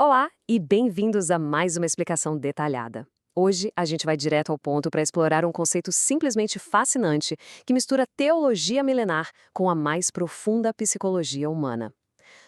Olá e bem-vindos a mais uma explicação detalhada. Hoje a gente vai direto ao ponto para explorar um conceito simplesmente fascinante que mistura teologia milenar com a mais profunda psicologia humana.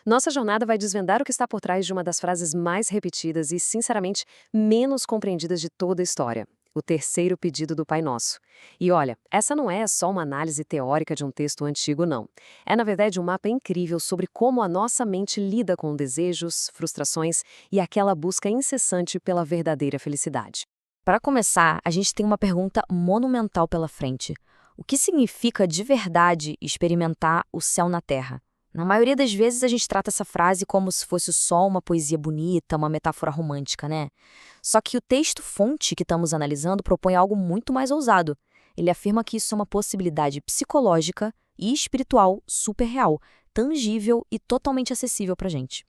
Nossa jornada vai desvendar o que está por trás de uma das frases mais repetidas e, sinceramente, menos compreendidas de toda a história. O terceiro pedido do Pai Nosso. E olha, essa não é só uma análise teórica de um texto antigo, não. É, na verdade, um mapa incrível sobre como a nossa mente lida com desejos, frustrações e aquela busca incessante pela verdadeira felicidade. Para começar, a gente tem uma pergunta monumental pela frente. O que significa de verdade experimentar o céu na Terra? Na maioria das vezes a gente trata essa frase como se fosse só uma poesia bonita, uma metáfora romântica, né? Só que o texto-fonte que estamos analisando propõe algo muito mais ousado. Ele afirma que isso é uma possibilidade psicológica e espiritual super real, tangível e totalmente acessível para a gente.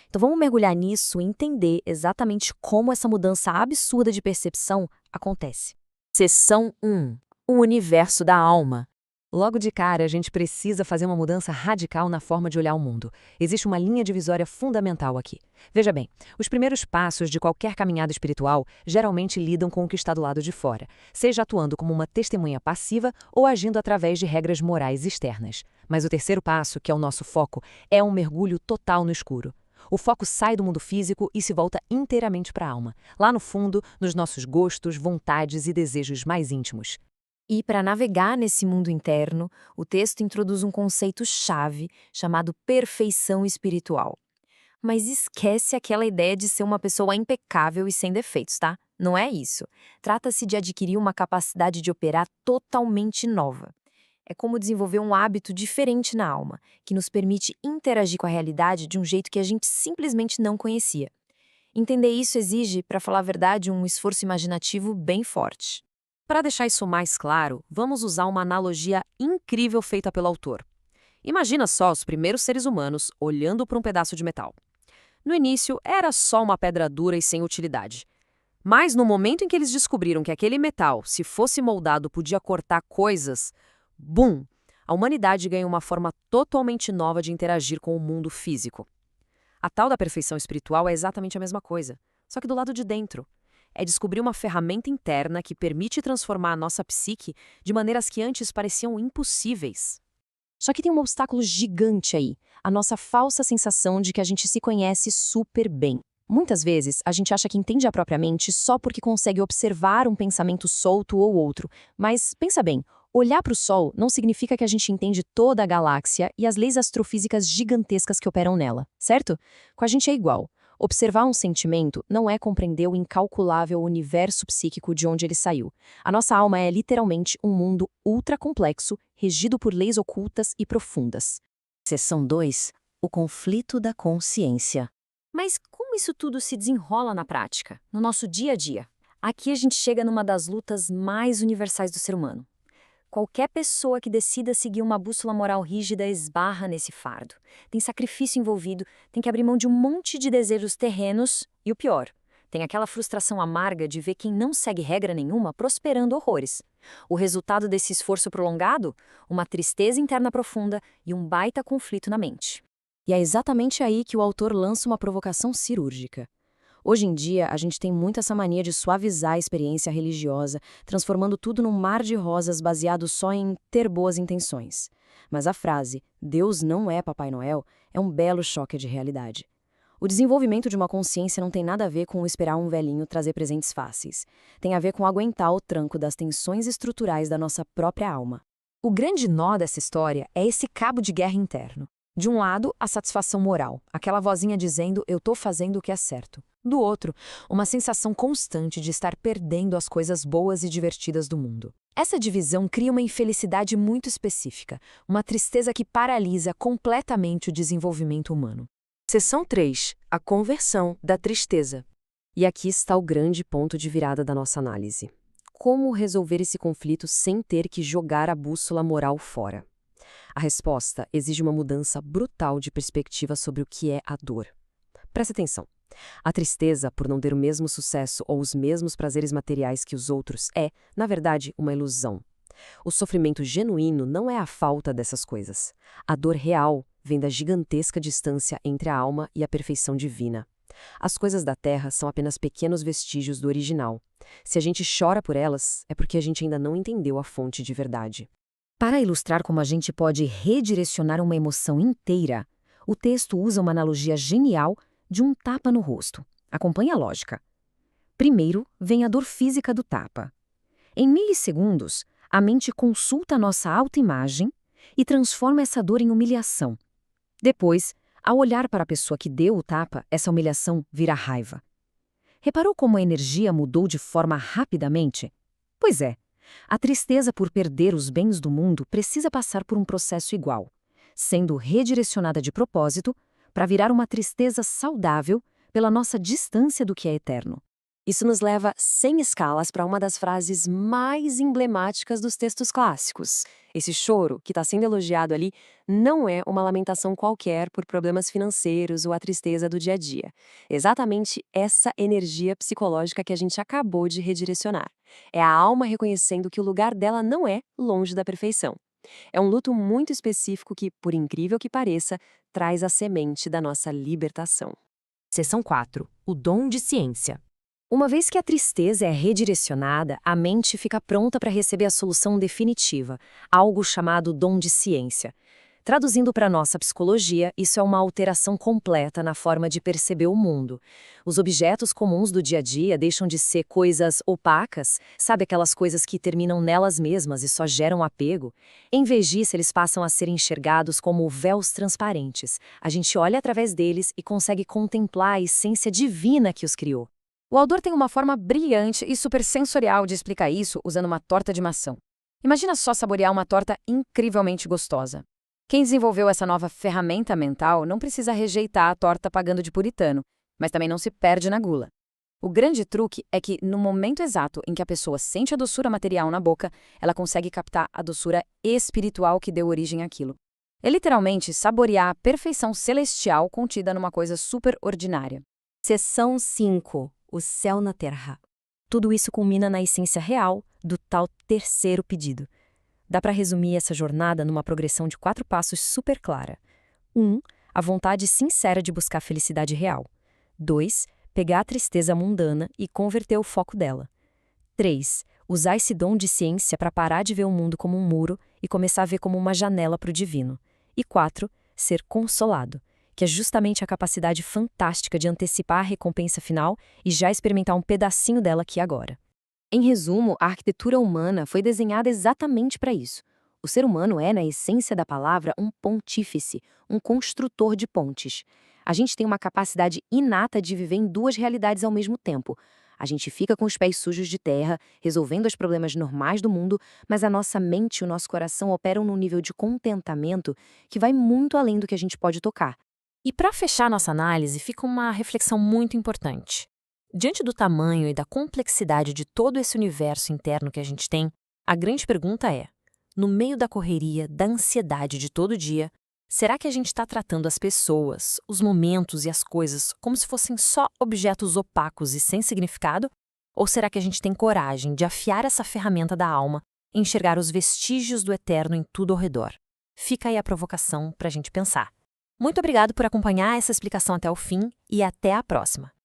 Então vamos mergulhar nisso e entender exatamente como essa mudança absurda de percepção acontece. Seção 1. O universo da alma. Logo de cara, a gente precisa fazer uma mudança radical na forma de olhar o mundo. Existe uma linha divisória fundamental aqui. Veja bem, os primeiros passos de qualquer caminhada espiritual geralmente lidam com o que está do lado de fora, seja atuando como uma testemunha passiva ou agindo através de regras morais externas. Mas o terceiro passo, que é o nosso foco, é um mergulho total no escuro. O foco sai do mundo físico e se volta inteiramente para a alma, lá no fundo, nos nossos gostos, vontades e desejos mais íntimos. E para navegar nesse mundo interno, o texto introduz um conceito-chave chamado perfeição espiritual. Mas esquece aquela ideia de ser uma pessoa impecável e sem defeitos, tá? Não é isso. Trata-se de adquirir uma capacidade de operar totalmente nova. É como desenvolver um hábito diferente na alma, que nos permite interagir com a realidade de um jeito que a gente simplesmente não conhecia. Entender isso exige, para falar a verdade, um esforço imaginativo bem forte. Para deixar isso mais claro, vamos usar uma analogia incrível feita pelo autor. Imagina só os primeiros seres humanos olhando para um pedaço de metal. No início, era só uma pedra dura e sem utilidade. Mas no momento em que eles descobriram que aquele metal, se fosse moldado, podia cortar coisas, bum! A humanidade ganha uma forma totalmente nova de interagir com o mundo físico. A tal da perfeição espiritual é exatamente a mesma coisa, só que do lado de dentro. É descobrir uma ferramenta interna que permite transformar a nossa psique de maneiras que antes pareciam impossíveis. Só que tem um obstáculo gigante aí, a nossa falsa sensação de que a gente se conhece super bem. Muitas vezes, a gente acha que entende a própria mente só porque consegue observar um pensamento solto ou outro. Mas, pensa bem, olhar para o Sol não significa que a gente entende toda a galáxia e as leis astrofísicas gigantescas que operam nela, certo? Com a gente é igual. Observar um sentimento não é compreender o incalculável universo psíquico de onde ele saiu. A nossa alma é literalmente um mundo ultracomplexo, regido por leis ocultas e profundas. Seção 2. O conflito da consciência. Mas como isso tudo se desenrola na prática, no nosso dia a dia? Aqui a gente chega numa das lutas mais universais do ser humano. Qualquer pessoa que decida seguir uma bússola moral rígida esbarra nesse fardo. Tem sacrifício envolvido, tem que abrir mão de um monte de desejos terrenos e o pior, tem aquela frustração amarga de ver quem não segue regra nenhuma prosperando horrores. O resultado desse esforço prolongado? Uma tristeza interna profunda e um baita conflito na mente. E é exatamente aí que o autor lança uma provocação cirúrgica. Hoje em dia, a gente tem muito essa mania de suavizar a experiência religiosa, transformando tudo num mar de rosas baseado só em ter boas intenções. Mas a frase, Deus não é Papai Noel, é um belo choque de realidade. O desenvolvimento de uma consciência não tem nada a ver com esperar um velhinho trazer presentes fáceis. Tem a ver com aguentar o tranco das tensões estruturais da nossa própria alma. O grande nó dessa história é esse cabo de guerra interno. De um lado, a satisfação moral, aquela vozinha dizendo eu tô fazendo o que é certo. Do outro, uma sensação constante de estar perdendo as coisas boas e divertidas do mundo. Essa divisão cria uma infelicidade muito específica, uma tristeza que paralisa completamente o desenvolvimento humano. Seção 3. A conversão da tristeza. E aqui está o grande ponto de virada da nossa análise. Como resolver esse conflito sem ter que jogar a bússola moral fora? A resposta exige uma mudança brutal de perspectiva sobre o que é a dor. Preste atenção. A tristeza por não ter o mesmo sucesso ou os mesmos prazeres materiais que os outros é, na verdade, uma ilusão. O sofrimento genuíno não é a falta dessas coisas. A dor real vem da gigantesca distância entre a alma e a perfeição divina. As coisas da Terra são apenas pequenos vestígios do original. Se a gente chora por elas, é porque a gente ainda não entendeu a fonte de verdade. Para ilustrar como a gente pode redirecionar uma emoção inteira, o texto usa uma analogia genial de um tapa no rosto. Acompanhe a lógica. Primeiro, vem a dor física do tapa. Em milissegundos, a mente consulta a nossa autoimagem e transforma essa dor em humilhação. Depois, ao olhar para a pessoa que deu o tapa, essa humilhação vira raiva. Reparou como a energia mudou de forma rapidamente? Pois é, a tristeza por perder os bens do mundo precisa passar por um processo igual, sendo redirecionada de propósito para virar uma tristeza saudável pela nossa distância do que é eterno. Isso nos leva sem escalas para uma das frases mais emblemáticas dos textos clássicos. Esse choro, que está sendo elogiado ali, não é uma lamentação qualquer por problemas financeiros ou a tristeza do dia a dia. Exatamente essa energia psicológica que a gente acabou de redirecionar. É a alma reconhecendo que o lugar dela não é longe da perfeição. É um luto muito específico que, por incrível que pareça, traz a semente da nossa libertação. Seção 4. O dom de ciência. Uma vez que a tristeza é redirecionada, a mente fica pronta para receber a solução definitiva, algo chamado dom de ciência. Traduzindo para a nossa psicologia, isso é uma alteração completa na forma de perceber o mundo. Os objetos comuns do dia a dia deixam de ser coisas opacas, sabe aquelas coisas que terminam nelas mesmas e só geram apego? Em vez disso, eles passam a ser enxergados como véus transparentes. A gente olha através deles e consegue contemplar a essência divina que os criou. O autor tem uma forma brilhante e supersensorial de explicar isso usando uma torta de maçã. Imagina só saborear uma torta incrivelmente gostosa. Quem desenvolveu essa nova ferramenta mental não precisa rejeitar a torta pagando de puritano, mas também não se perde na gula. O grande truque é que, no momento exato em que a pessoa sente a doçura material na boca, ela consegue captar a doçura espiritual que deu origem àquilo. É literalmente saborear a perfeição celestial contida numa coisa super ordinária. Seção 5. O céu na terra. Tudo isso culmina na essência real do tal terceiro pedido. Dá para resumir essa jornada numa progressão de 4 passos super clara. 1. A vontade sincera de buscar a felicidade real. 2. Pegar a tristeza mundana e converter o foco dela. 3. Usar esse dom de ciência para parar de ver o mundo como um muro e começar a ver como uma janela para o divino. E 4. Ser consolado, que é justamente a capacidade fantástica de antecipar a recompensa final e já experimentar um pedacinho dela aqui agora. Em resumo, a arquitetura humana foi desenhada exatamente para isso. O ser humano é, na essência da palavra, um pontífice, um construtor de pontes. A gente tem uma capacidade inata de viver em 2 realidades ao mesmo tempo. A gente fica com os pés sujos de terra, resolvendo os problemas normais do mundo, mas a nossa mente e o nosso coração operam num nível de contentamento que vai muito além do que a gente pode tocar. E para fechar nossa análise, fica uma reflexão muito importante. Diante do tamanho e da complexidade de todo esse universo interno que a gente tem, a grande pergunta é, no meio da correria, da ansiedade de todo dia, será que a gente está tratando as pessoas, os momentos e as coisas como se fossem só objetos opacos e sem significado? Ou será que a gente tem coragem de afiar essa ferramenta da alma e enxergar os vestígios do eterno em tudo ao redor? Fica aí a provocação para a gente pensar. Muito obrigado por acompanhar essa explicação até o fim e até a próxima!